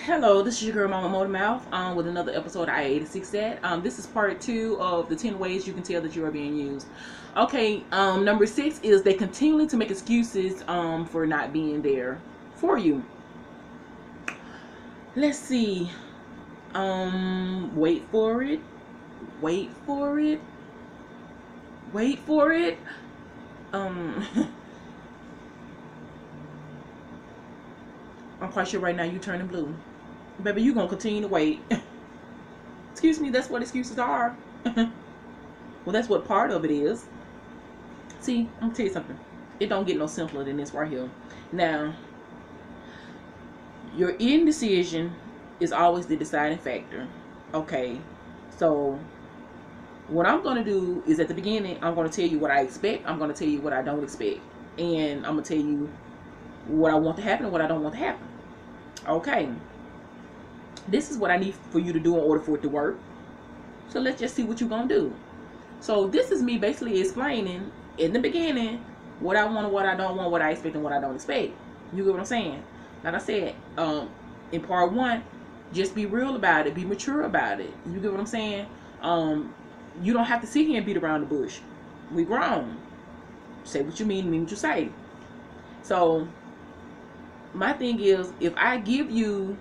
Hello, this is your girl Mama Motormouth with another episode of I-86 That. This is part 2 of the 10 ways you can tell that you are being used. Okay, number 6 is they continually to make excuses for not being there for you. Let's see. Wait for it. Wait for it. Wait for it. I'm quite sure right now you turning blue. Baby, you gonna continue to wait. Excuse me, that's what excuses are. Well, that's what part of it is. See, I'm gonna tell you something. It don't get no simpler than this right here. Now, your indecision is always the deciding factor. Okay, so what I'm gonna do is at the beginning, I'm gonna tell you what I expect. I'm gonna tell you what I don't expect, and I'm gonna tell you what I want to happen and what I don't want to happen. Okay, this is what I need for you to do in order for it to work. So let's just see what you're gonna do. So this is me basically explaining in the beginning what I want and what I don't want, what I expect and what I don't expect. You get what I'm saying? Like I said, in part 1, just be real about it, be mature about it. You get what I'm saying? You don't have to sit here and beat around the bush. We grown. Say what you mean what you say. So my thing is, if I give you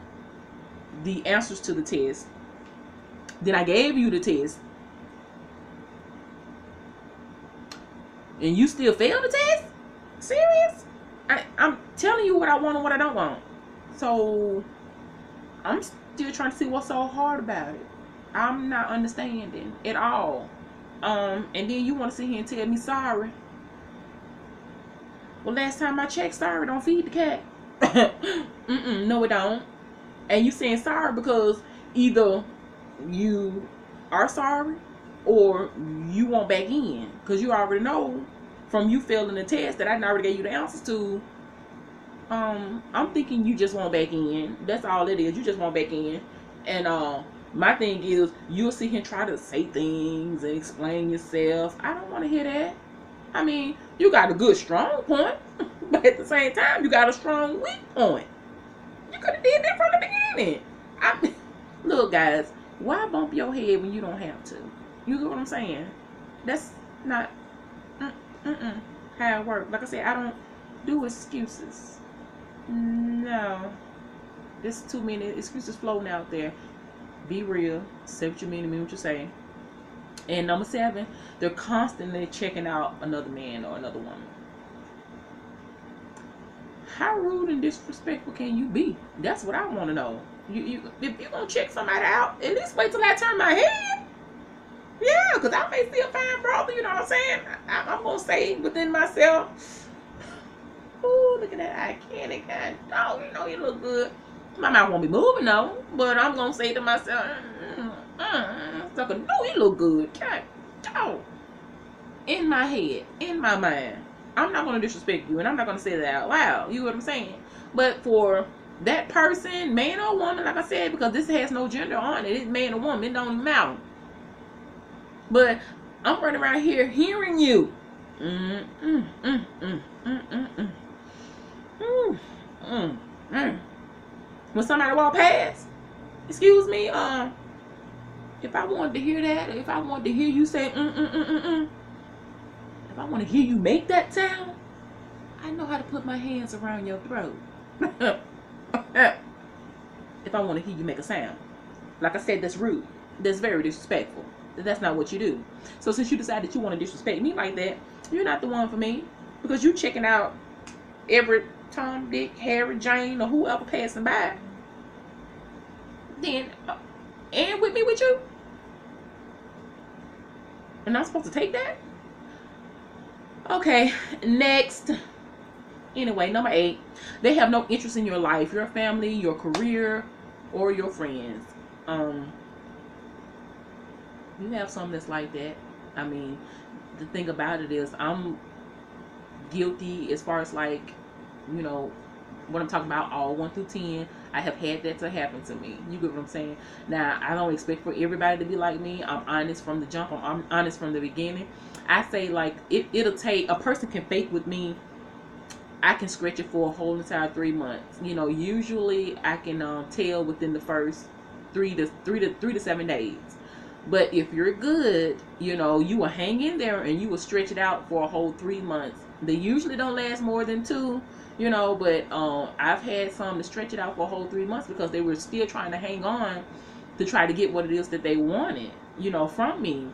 the answers to the test, then I gave you the test, and you still fail the test? Serious? I'm telling you what I want and what I don't want. So I'm still trying to see what's so hard about it. I'm not understanding at all. And then you want to sit here and tell me sorry. Well, last time I checked, sorry don't feed the cat. No, it don't. And you saying sorry because either you are sorry or you want back in, because you already know from you failing the test that I already gave you the answers to. I'm thinking you just want back in. That's all it is. You just want back in. And my thing is, you'll sit here and try to say things and explain yourself. I don't want to hear that. I mean, you got a good strong point, but at the same time, you got a strong weak point. You could have did that from the beginning. Look, guys, why bump your head when you don't have to? You get what I'm saying? That's not how it works. Like I said, I don't do excuses. No. There's too many excuses floating out there. Be real. Say what you mean what you say. And number 7, they're constantly checking out another man or another woman. How rude and disrespectful can you be? That's what I want to know. If you're going to check somebody out, at least wait till I turn my head. Yeah, because I may see a fine brother, you know what I'm saying? I'm going to say within myself, ooh, look at that eye candy kind of dog. You know, you look good. My mouth won't be moving, though. But I'm going to say to myself, sucker, no, you look good. God, dog. In my head, in my mind. I'm not going to disrespect you, and I'm not going to say that out loud. You know what I'm saying? But for that person, man or woman, like I said, because this has no gender on it. It's man or woman. It don't matter. But I'm running around here hearing you. When somebody walk past, excuse me, if I wanted to hear that, if I wanted to hear you say if I want to hear you make that sound, I know how to put my hands around your throat. If I want to hear you make a sound. Like I said, that's rude. That's very disrespectful. That's not what you do. So since you decide that you want to disrespect me like that, you're not the one for me. Because you checking out every Tom, Dick, Harry, Jane, or whoever passing by. Then, and with me with you? And I'm supposed to take that? Okay, next. Anyway, number 8. They have no interest in your life, your family, your career, or your friends. You have something that's like that. I mean, the thing about it is, I'm guilty as far as like, you know, what I'm talking about, all 1 through 10. I have had that to happen to me. You get what I'm saying? Now, I don't expect for everybody to be like me. I'm honest from the jump. I'm honest from the beginning. I say, like, it'll take, a person can fake with me I can stretch it for a whole entire 3 months. Usually I can tell within the first 3 to 7 days. But if you're good, you will hang in there and you will stretch it out for a whole 3 months. They usually don't last more than two, but I've had some to stretch it out for a whole 3 months because they were still trying to hang on to try to get what it is that they wanted, from me.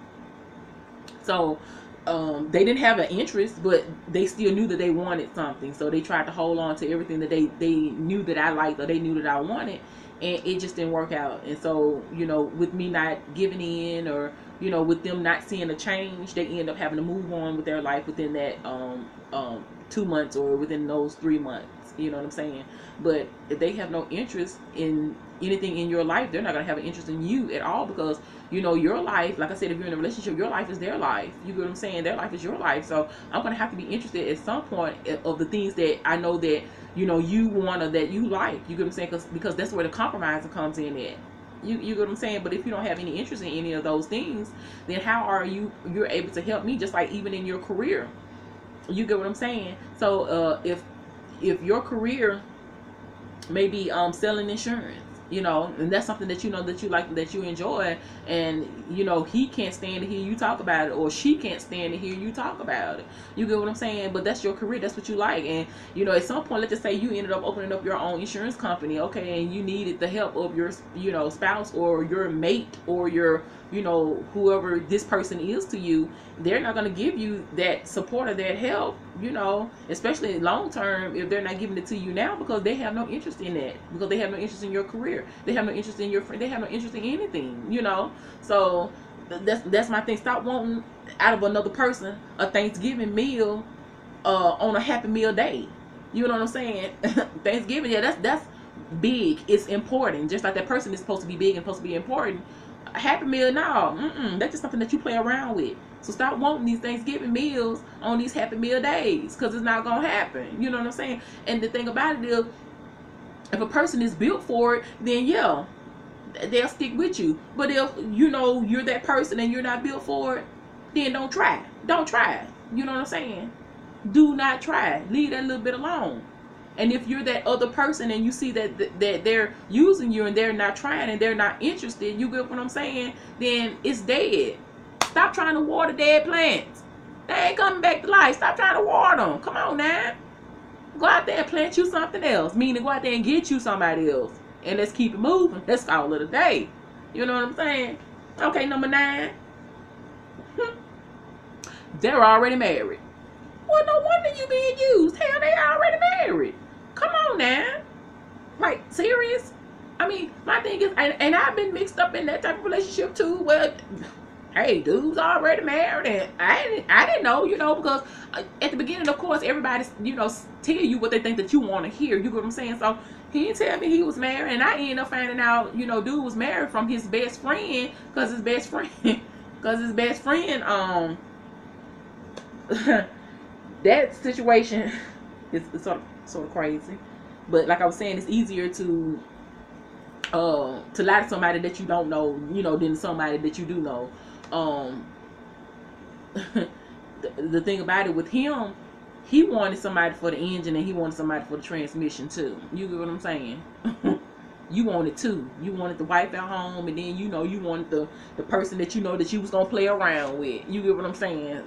So they didn't have an interest, but they still knew that they wanted something. So they tried to hold on to everything that they knew that I liked or they knew that I wanted, and it just didn't work out. And so, with me not giving in, or with them not seeing a change, they end up having to move on with their life within that 2 months or within those 3 months. You know what I'm saying? But if they have no interest in anything in your life, they're not going to have an interest in you at all, because your life, like I said, if you're in a relationship, your life is their life. You get what I'm saying? Their life is your life. So I'm going to have to be interested at some point of the things that I know that you want or that you like. You get what I'm saying? Because that's where the compromise comes in at. You get what I'm saying? But if you don't have any interest in any of those things, then how are you're able to help me? Just like even in your career, you get what I'm saying? So if your career may be selling insurance, and that's something that that you like, that you enjoy, and he can't stand to hear you talk about it, or she can't stand to hear you talk about it. You get what I'm saying? But that's your career, that's what you like. And at some point, let's just say you ended up opening up your own insurance company, okay, and you needed the help of your spouse or your mate or your whoever this person is to you. They're not going to give you that support or that help, especially long term, if they're not giving it to you now, because they have no interest in that, because they have no interest in your career, they have no interest in your friend, they have no interest in anything. So that's my thing. Stop wanting out of another person a Thanksgiving meal on a Happy Meal day. You know what I'm saying? Thanksgiving, yeah, that's big, it's important, just like that person is supposed to be big and supposed to be important. A Happy Meal, no, that's just something that you play around with. So stop wanting these Thanksgiving meals on these Happy Meal days, because it's not gonna happen. You know what I'm saying? And the thing about it is, if a person is built for it, then yeah, they'll stick with you. But if you're that person and you're not built for it, then don't try. Don't try. You know what I'm saying? Do not try. Leave that little bit alone. And if you're that other person and you see that they're using you and they're not trying and they're not interested, you get what I'm saying? Then it's dead. Stop trying to water dead plants. They ain't coming back to life. Stop trying to water them. Come on now. Go out there and plant you something else. Meaning go out there and get you somebody else. And let's keep it moving. Let's call it a day. You know what I'm saying? Okay, number 9. They're already married. Well, no wonder you being used. Hell, they already married. Come on now. Like, serious? I mean, my thing is, and I've been mixed up in that type of relationship too. Well, hey, dude's already married, and I didn't know, because at the beginning, of course, everybody, tell you what they think that you want to hear. You get what I'm saying? So he didn't tell me he was married, and I ended up finding out, dude was married from his best friend, because his best friend, that situation is sort of crazy. But like I was saying, it's easier to lie to somebody that you don't know, than somebody that you do know. The thing about it with him, he wanted somebody for the engine and he wanted somebody for the transmission too. You get what I'm saying? You wanted two. You wanted the wife at home, and then you wanted the person that that you was gonna play around with. You get what I'm saying?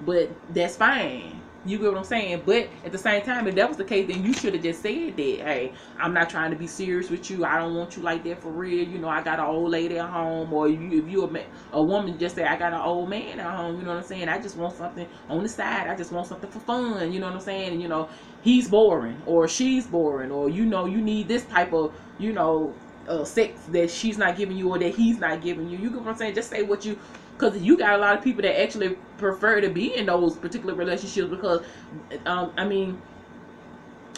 But that's fine. You get what I'm saying? But at the same time, if that was the case, then you should have just said that, hey, I'm not trying to be serious with you. I don't want you like that for real. I got an old lady at home. Or if you a woman, just say, I got an old man at home. You know what I'm saying? I just want something on the side. I just want something for fun. You know what I'm saying? And, he's boring or she's boring, or, you need this type of, sex that she's not giving you or that he's not giving you. You get what I'm saying? Just say what you... Because you got a lot of people that actually prefer to be in those particular relationships because,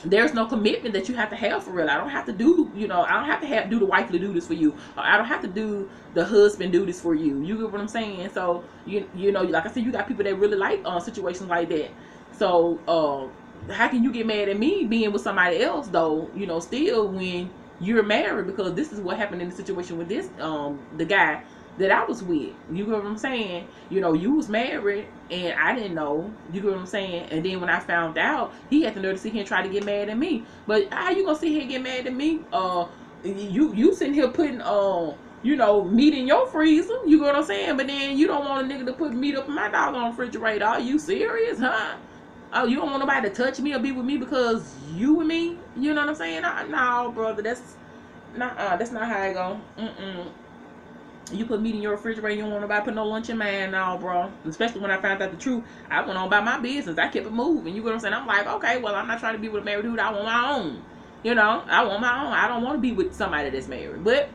there's no commitment that you have to have for real. I don't have to do, I don't have to do the wife to do this for you. I don't have to do the husband do this for you. You get what I'm saying? So, like I said, you got people that really like situations like that. So, how can you get mad at me being with somebody else, though, still when you're married? Because this is what happened in the situation with this, the guy. that I was with. You get what I'm saying? You know, you was married and I didn't know. You get what I'm saying? And then when I found out, he had the nerve to sit here and try to get mad at me. But how you gonna sit here and get mad at me? You sitting here putting you know, meat in your freezer. You get what I'm saying? But then you don't want a nigga to put meat up in my doggone refrigerator. Are you serious, huh? Oh, you don't want nobody to touch me or be with me because you and me? You know what I'm saying? No, brother, that's not how I go. You put meat in your refrigerator, you don't want nobody put no lunch in mine, no, bro. Especially when I found out the truth, I went on about my business. I kept it moving. You know what I'm saying? I'm like, okay, well, I'm not trying to be with a married dude. I want my own. You know, I want my own. I don't want to be with somebody that's married. But,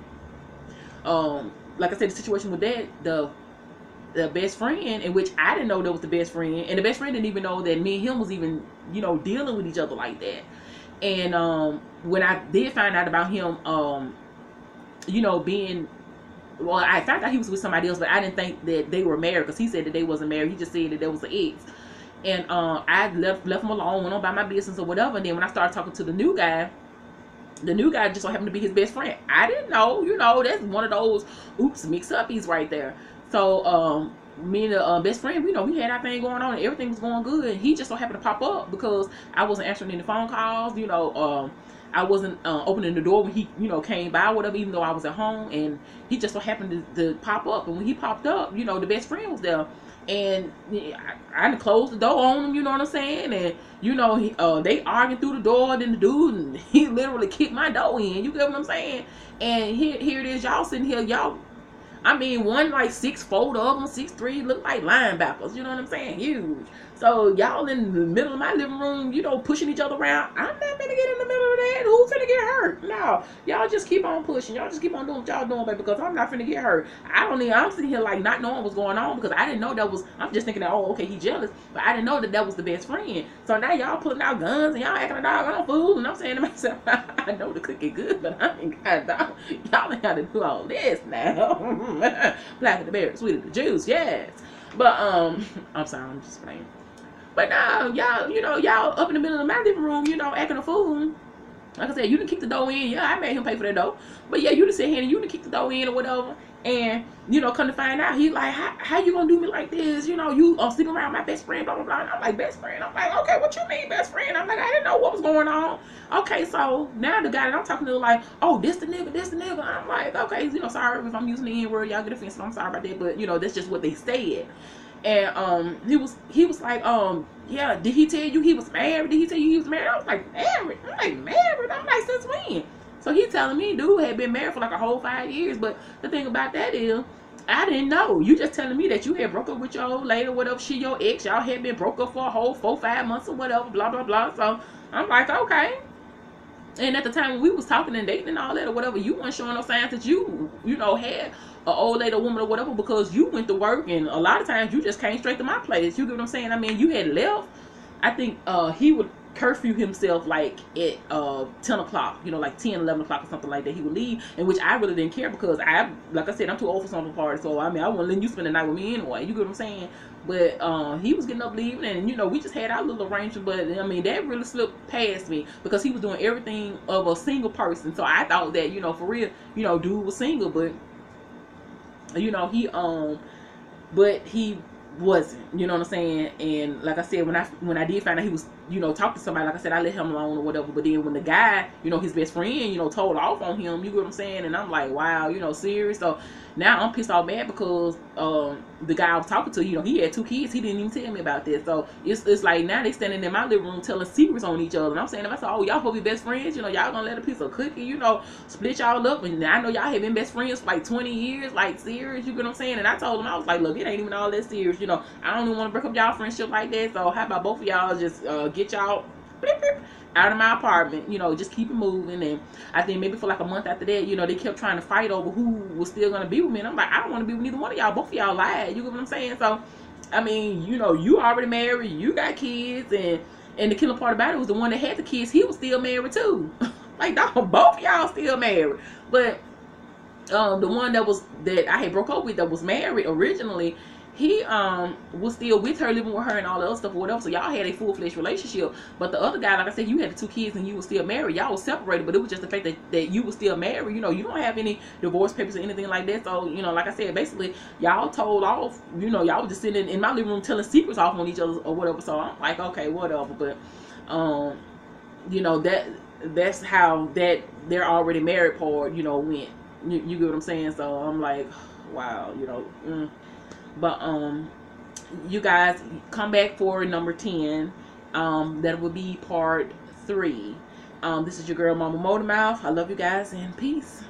like I said, the situation with that, the best friend, in which I didn't know that was the best friend, and the best friend didn't even know that me and him was even, you know, dealing with each other like that. And when I did find out about him, you know, being, well, I found out he was with somebody else, but I didn't think that they were married because he said that they wasn't married. He just said that there was an ex. And I left him alone, went on by my business or whatever. And then when I started talking to the new guy just so happened to be his best friend. I didn't know, you know, that's one of those oops mix-upies right there. So me and the best friend, you know, we had our thing going on and everything was going good. And he just so happened to pop up because I wasn't answering any phone calls, you know. I wasn't opening the door when he, you know, came by or whatever, even though I was at home. And he just so happened to pop up. And when he popped up, you know, the best friend was there. And I closed the door on him, you know what I'm saying? And, you know, they arguing through the door, then the dude, and he literally kicked my door in. You get what I'm saying? And here it is, y'all sitting here, y'all. I mean, one like 6'4", the other one 6'3", look like linebackers. You know what I'm saying? Huge. So y'all in the middle of my living room, you know, pushing each other around. I'm not gonna get in the middle of that. Who's gonna get hurt? No, y'all just keep on pushing. Y'all just keep on doing what y'all doing, baby, because I'm not finna get hurt. I'm sitting here like not knowing what's going on because I didn't know that was. I'm just thinking that, oh, okay, he jealous, but I didn't know that was the best friend. So now y'all pulling out guns and y'all acting a doggone fool, and I'm saying to myself, I know the cookie good, but I ain't got dog. Y'all ain't got to do all this now. Black of the berry, sweet of the juice, yes. But I'm sorry, I'm just playing. But now, y'all, you know, y'all up in the middle of my living room, you know, acting a fool. Like I said, you done kick the door in. Yeah, I made him pay for that door. But yeah, you done sit here and you done kick the door in or whatever. And, you know, come to find out, he like, how you gonna do me like this? You know, you sleeping around my best friend, blah, blah, blah. And I'm like, best friend? I'm like, okay, what you mean, best friend? I'm like, I didn't know what was going on. Okay, so now the guy that I'm talking to like, oh, this the nigga. I'm like, okay, you know, sorry if I'm using the N-word. Y'all get offensive. I'm sorry about that. But, you know, that's just what they said. And he was like, yeah, did he tell you he was married? Did he tell you he was married? I was like, married? I'm like, married? I'm like, since when? So he telling me dude had been married for like a whole 5 years. But the thing about that is, I didn't know. You just telling me that you had broke up with your old lady or whatever, she your ex, y'all had been broke up for a whole 4-5 months or whatever, blah, blah, blah. So I'm like, okay. And at the time when we was talking and dating and all that or whatever, you weren't showing no signs that you know, had an old lady, woman or whatever, because you went to work and a lot of times you just came straight to my place. You get what I'm saying? I mean, you had left. I think he would curfew himself like at 10 o'clock, you know, like 10, 11 o'clock or something like that. He would leave, in which I really didn't care because like I said, I'm too old for something party. So I mean, I wouldn't let you spend the night with me anyway. You get what I'm saying? But he was getting up leaving, and you know, we just had our little arrangement. But I mean, that really slipped past me because he was doing everything of a single person. So I thought that, you know, for real, you know, dude was single, but you know, but he wasn't, you know what I'm saying? And like I said, when I did find out he was, you know, talk to somebody, like I said, I let him alone or whatever. But then when the guy, you know, his best friend, you know, told off on him, you get what I'm saying? And I'm like, wow, you know, serious. So now I'm pissed off bad because the guy I was talking to, you know, he had 2 kids. He didn't even tell me about this. So it's like now they standing in my living room telling secrets on each other. And I'm saying to myself, oh, y'all supposed to be best friends. You know, y'all gonna let a piece of cookie, you know, split y'all up. And I know y'all have been best friends for like 20 years, like serious. You get what I'm saying? And I told him, I was like, look, it ain't even all that serious. You know, I don't even want to break up y'all friendship like that. So how about both of y'all just get y'all out of my apartment, you know, just keep it moving. And I think maybe for like a month after that, you know, they kept trying to fight over who was still going to be with me. And I'm like, I don't want to be with neither one of y'all. Both of y'all lied. You get what I'm saying? So, I mean, you know, you already married, you got kids, and the killer part about it was the one that had the kids, he was still married too. Like, dog, both y'all still married. But the one that I had broke up with that was married originally, he was still with her, living with her and all the other stuff or whatever. So y'all had a full-fledged relationship. But the other guy, like I said, you had the 2 kids and you were still married. Y'all was separated, but it was just the fact that you were still married. You know, you don't have any divorce papers or anything like that. So, you know, like I said, basically y'all told off, you know, y'all was just sitting in my living room telling secrets off on each other or whatever. So I'm like, okay, whatever. But you know, that's how that they're already married part, you know, went. You get what I'm saying? So I'm like, wow, you know. But you guys come back for number 10. That will be part 3. This is your girl Mama Motormouth. I love you guys and peace.